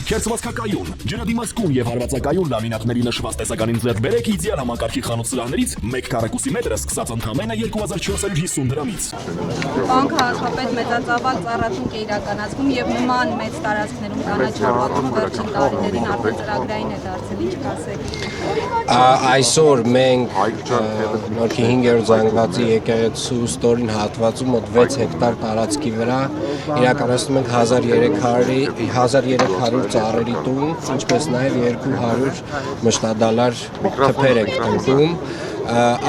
Քերծվածքակայուն, ջրադիմացկուն եւ հարվածակայուն լամինատների նշված տեսականին ձեռք բերեք իդեալ համակարգի խանութ սրահներից 1 քառակուսի մետրը սկսած ընդամենը 2450 դրամից։ Բանկը հատկապես մեծածավալ ծառայություն է իրականացնում եւ նման մեծ տարածքներում կանաչապատումը վերջին տարիներին արդեն ծրագրային է դարձել, ինչ կասեք։ Այսօր մենք նորքի 5-րդ զանգվածի եկեղեցու ստորին հատվածում մոտ 6 հեկտար տարածքի վրա իրականացնում ենք 1300 ծառերի տուն, ինչպես նաև 200 մշտադալար թփեր ենք տնկում։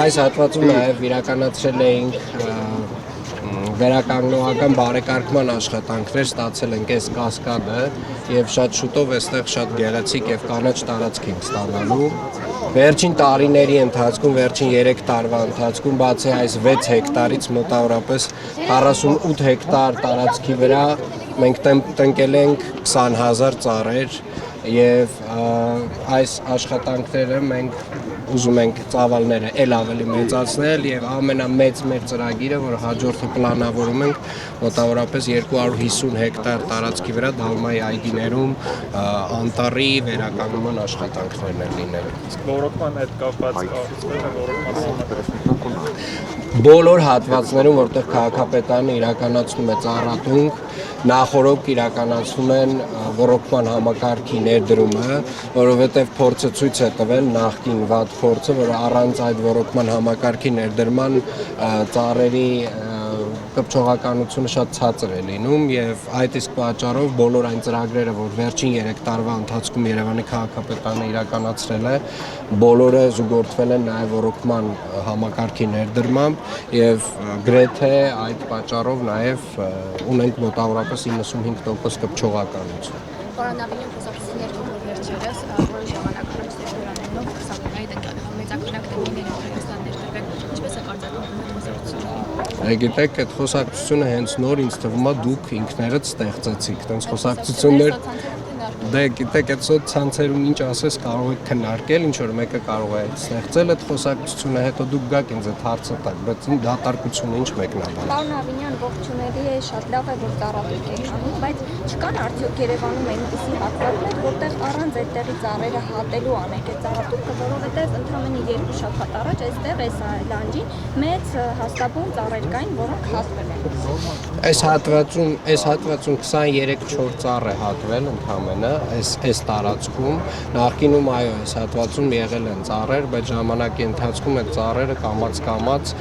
Այս հատվածում նաև իրականացրել էինք վերականգնողական բարեկարգման աշխատանքներ, ստացել ենք այս կասկադը եւ շատ շուտով այստեղ շատ գեղեցիկ եւ կանաչ տարածք ենք ստանալու։ Վերջին տարիների ընթացքում, վերջին 3 տարվա ընթացքում բացի այս 6 հեկտարից մոտավորապես 48 հեկտար տարածքի վրա մենք տնկել ենք 20000 ծառեր եւ այս աշխատանքները մենք ուզում ենք ծավալները ել ավելի մեծացնել եւ ամենամեծ մեր ծրագիրը, որ հաջորդը պլանավորում ենք մոտավորապես 250 հեկտար տարածքի վրա Դալմայի այգիներում անտառի վերականգնման աշխատանքներն են լինելու։ Ռոռոկման հետ կապված բոլոր հատվածներում, որտեղ քաղաքապետարանը իրականացնում է ծառատունք, նախորոք իրականացում են ռոռոկման համակարգի ներդրումը, որովհետև փորձը ցույց է տվել նախկին վատ փորձը, որ առանց այդ ռոռոկման համակարգի ներդրման ծառերի կպչողականությունը շատ ցածր է լինում եւ այդ իսկ պատճառով բոլոր այն ծրագրերը, որ վերջին 3 տարվա ընթացքում Երևանի քաղաքապետարանը իրականացրել է, բոլորը զուգորդվել են նաեւ ռոռոկման համակարգի ներդրմամբ եւ գրեթե այդ պատճառով նաեւ ունենք մոտավորապես 95% կպչողականություն։ Պարոն Ավինյան, խոսակցություն երկու վերջերս որոշ ժամանակ առաջ դրանով 20-րդ մեծակրակ դեպքերի Հայաստան ներդրվել, ինչպես է կարծրատում խոսակցությունը։ Գիտեք, այդ խոսակցությունը հենց նոր ինձ թվում է դուք ինքներդ ստեղծեցիք, տենց խոսակցություններ Դե գիտեք, այդ սոցցանցերում ինչ ասես կարող եք քննարկել, ինչ որ մեկը կարող է ստեղծել այդ խոսակցությունը, հետո դուք գաք ինձ այդ հարցը տակ, բայց դատարկությունը ինչ մեկնաբան։ Պարոն Ավինյան, ողջունելի է, շատ լավ է, որ ծառատունք եք անում, բայց չկան արդյոք Երևանում այնպիսի հատվածներ, որտեղ առանց այդտեղի ծառերը հատելու անեք այդ ծառատունքը, որովհետև ընդհանրապես 2 շաբաթ առաջ այստեղ այս լանջին մեծ հաստաբուն ծառեր կային, որոնք հատվել են։ Այս հատվածում 23-4 ծառ է հատվել ընդհանրապես այս տարածքում, նախկինում այո, այս հատվածում եղել են ծառեր, բայց ժամանակի ընթացքում այդ ծառերը կամաց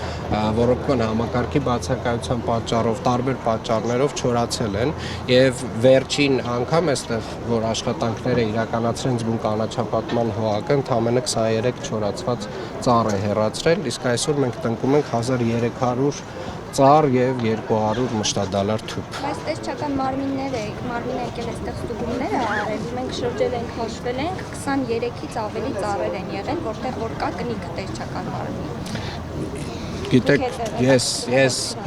ռոռոկման համակարգի բացակայության պատճառով, տարբեր պատճառներով չորացել են եւ վերջին անգամ այստեղ որ աշխատանքները իրականացրեն զգում կանաչապատման հողակը ընդհանրապես 23 չորացված ծառ է հեռացրել, իսկ այսօր մենք տնկում ենք 1300 ծառ եւ 200 մշտադալար թուփ։ Բայց տեսչական մարմինները եկել այստեղ ստուգումները արել, մենք շրջել ենք, հաշվել ենք, 23-ից ավելի ծառեր են եղել, որտեղ որ կա կնիկ տեսչական մարմին։ Գիտեք,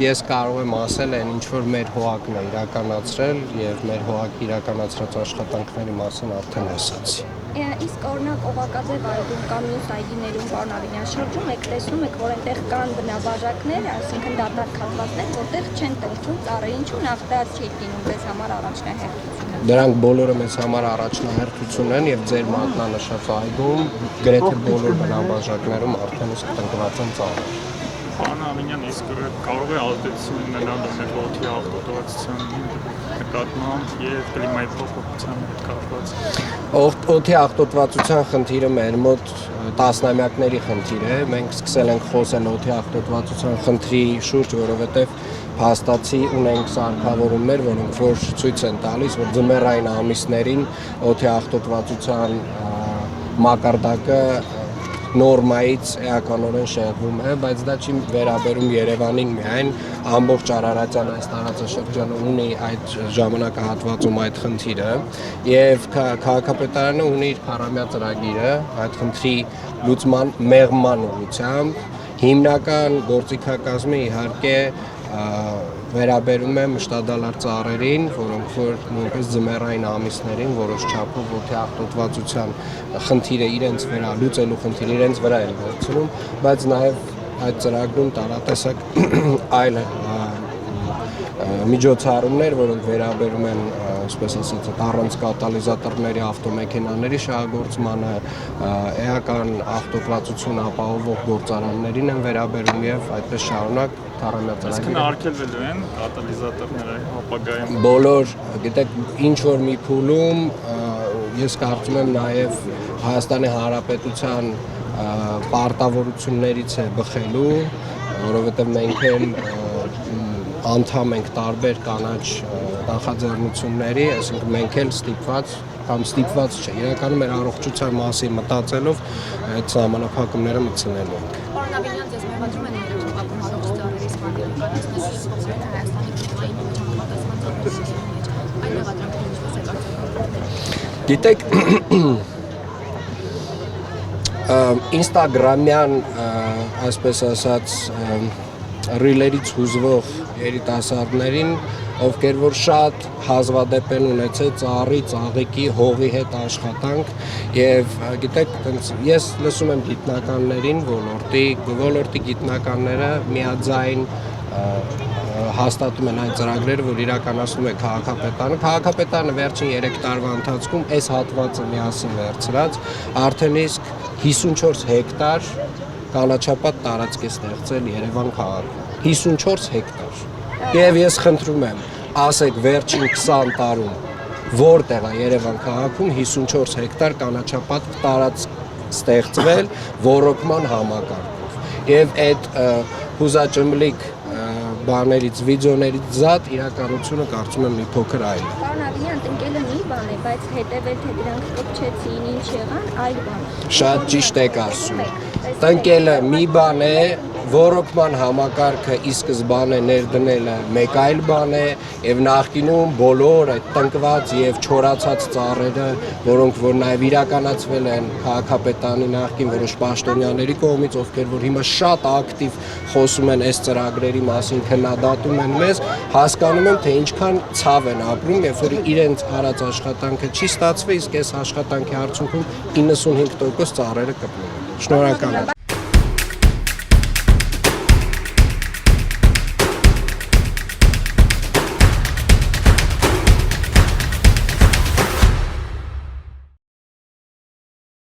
ես կարող եմ ասել այն ինչ որ մեր հողակն է իրականացրել եւ մեր հողակի իրականացրած աշխատանքների մասին արդեն ասացի։ Իսկ օրինակ Օղակաձև այգում կամ մյուս այգիներում պարոն Ավինյան շրջում եք տեսնում եք, որ այնտեղ կան բնաբաժակներ, այսինքն դատարկ հատվածներ, որտեղ չեն տնկվում ծառեր, ինչու նախ դա չի լինում ձեզ համար առաջնահերթությունը։ Դրանք բոլորը մեզ համար առաջնահերթություն են եւ ձեր մատնանշած այգում գրեթե բոլոր բնաբաժակներում արդեն իսկ տնկված են ծառեր։ Պարոն Ավինյան, իսկ կարող է ազդեցություն ունենալ մեր օդի աղտոտվածության նկատմամբ եւ կլիմայի փոփոխության հետ կապված։ Օդի աղտոտվածության խնդիրը մեր մոտ տասնամյակների խնդիր է։ Մենք սկսել ենք խոսել օդի աղտոտվածության խնդրի շուրջ, որովհետեւ փաստացի ունենք սարքավորումներ, որոնք որ ցույց են տալիս, որ ձմեռային ամիսներին օդի աղտոտվածության մակարդակը նորմայից էականորեն շեղվում է, բայց դա չի վերաբերում Երևանին միայն, ամբողջ Արարատյան այս տարածաշրջանը ունի այդ ժամանակահատվածում այդ խնդիրը եւ քաղաքապետարանը ունի իր քառամյա ծրագիրը այդ խնդրի լուծման մեղման ուղղությամբ հիմնական գործիքակազմը իհարկե վերաբերում է մշտադալար ծառերին, որոնք որ նույնպես ձմեռային ամիսներին որոշ չափով օդի աղտոտվածության խնդիրը իրենց վրա լուծելու խնդիրը իրենց վրա են վերցնում, բայց նաև այդ ծրագրում տարատեսակ այլ միջոցառումներ, որոնք վերաբերում են այսպես ասած, առանց կատալիզատորների ավտոմեքենաների շահագործմանը, էական աղտոտվածություն ապահովող գործարաններին են վերաբերում եւ այդպես շարունակ Այսինքն թառամյա արգելվելու են կատալիզատորները ապագայում։ բոլոր, գիտեք, ինչ որ մի փուլում ես կարծում եմ նաև Հայաստանի Հանրապետության պարտավորություններից է բխելու, որովհետև մենք էլ անդամ ենք տարբեր կանաչ նախաձեռնությունների, այսինքն մենք էլ ստիպված կամ ստիպված չէ, իրականում մեր առողջության մասին մտածելով այդ սահմանափակումները մտցնելու ենք։ Պարոն Ավինյան, ձեզ մեղադրում են ներդրում առողջ ծառերի սպանդելականացնել Հայաստանի քիմիայի համապատասխան ծառայության մեջ։ Այն մեղադրանքն ինչպես է կարգավորվում։ Գիտեք, Instagram-յան, այսպես ասած, ռիլերից հուզվող երիտասարդներին, ովքեր որ շատ հազվադեպ են ունեցել ծառի, ծաղիկի, հողի հետ աշխատանք եւ գիտեք, ես լսում եմ գիտնականներին, ոլորտի գիտնականները միաձայն հաստատում են այն ծրագրերը, որ իրականացնում է քաղաքապետարանը։ Քաղաքապետարանը վերջին 3 տարվա ընթացքում այս հատվածը միասին վերցրած արդեն իսկ 54 հեկտար կանաչապատ տարածք է ստեղծել Երևան քաղաքում։ 54 հեկտար։ Եվ ես խնդրում եմ, ասեք վերջին 20 տարում որտեղ է Երևան քաղաքում 54 հեկտար կանաչապատ տարածք ստեղծվել ոռոգման համակարգով։ Եվ այդ հուզաճմլիկ բաներից, վիդեոներից զատ իրականությունը կարծում եմ մի փոքր այլ է։ Պարոն Ավինյան, տնկելը մի բան է, բայց հետևել թե դրանք կպչեցին, ինչ եղան, այլ բան։ Շատ ճիշտ եք ասում։ Տնկելը մի բան է, ոռոգման համակարգը ի սկզբանե ներդնելը մեկ այլ բան է, եւ նախկինում բոլոր այդ տնկված եւ չորացած ծառերը, որոնք որ նաեւ իրականացվել են քաղաքապետարանի նախկին որոշ պաշտոնյաների կողմից, ովքեր որ հիմա շատ ակտիվ խոսում են այս ծրագրերի մասին, քննադատում են մեզ, հասկանում եմ թե ինչքան ցավ են ապրում, երբ որ իրենց արած աշխատանքը չի ստացվել, իսկ այս աշխատանքի արդյունքում 95% ծառերը կպնում են։ Շնորհակալ եմ։